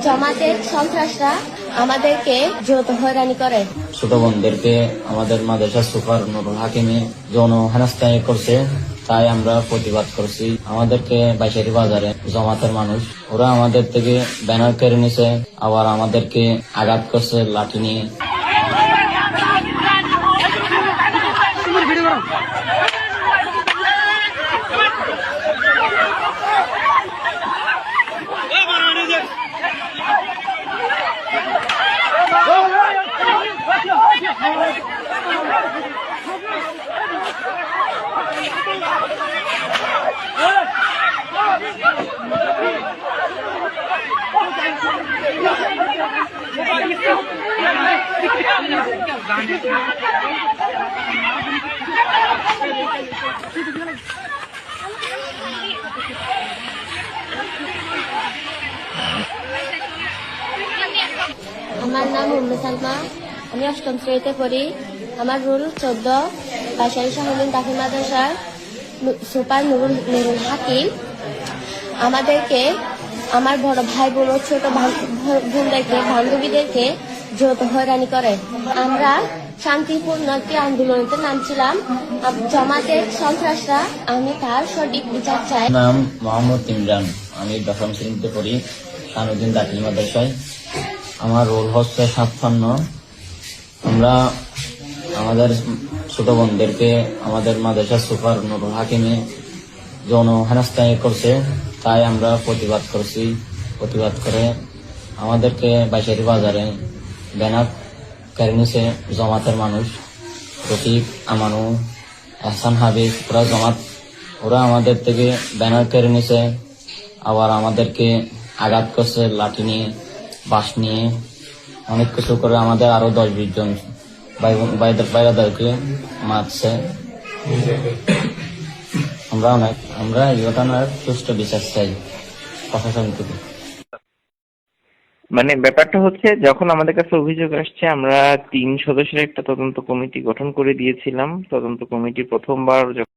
জামাতের সন্ত্রাসরা আমাদেরকে যৌথ হয়রানি করে। ছোট বোনদেরকে আমাদের মাদ্রাসা সুপার নুরুল হাকিমে যৌন হেনস্থায় করছে, তাই আমরা প্রতিবাদ করছি। আমাদেরকে বাইশারি বাজারে জামাতের মানুষ ওরা আমাদের থেকে ব্যানার কেড়ে নিছে, আবার আমাদেরকে আঘাত করছে লাঠি নিয়ে। আমার নাম উম্মে সালমা, আমি 8ম শ্রেণীতে পড়ি। আমার রোল 14। বাইশারি শাহমুদ্দিন দাখিল মাদ্রাসার সুপার নুরুল হাকিম আমাদেরকে, আমার বড় ভাই বোন ও ছোট বোনদেরকে, বান্ধবীদেরকে যৌথ হয়রানি করে। আমরা শান্তিপূর্ণ একটি আন্দোলনে নামছিলাম। জামাতের সন্ত্রাসরা, আমি তার সঠিক বিচার চাই। নাম মোহাম্মদ ইমরান, আমি 10ম শ্রেণীতে পড়ি শাহমুদ্দিন দাখিল মাদ্রাসায়। আমার রোল হচ্ছে 57। আমরা আমাদের ছোট বোনদেরকে আমাদের মাদ্রাসা সুপার নুরুল হাকিমে যৌন হেনস্থায় করছে, তাই আমরা প্রতিবাদ করছি। প্রতিবাদ করে আমাদেরকে বাইশারি বাজারে ব্যানার কেড়ে নিছে জামাতের মানুষ, রফিক, আমানু, এহসান, হাবিব, ওরা আমাদের থেকে ব্যানার কেড়ে নিছে, আবার আমাদেরকে আঘাত করছে লাঠি নিয়ে, বাঁশ নিয়ে, অনেক কিছু করে। আমাদের আরো 10-20 জন বাইরাদারকে মারছে। আমরা এই ঘটনার সুষ্ঠু বিচার চাই প্রশাসন থেকে। মানে ব্যাপারটা হচ্ছে, যখন আমাদের কাছে অভিযোগ আসছে, আমরা 3 সদস্যের একটা তদন্ত কমিটি গঠন করে দিয়েছিলাম। তদন্ত কমিটি প্রথমবার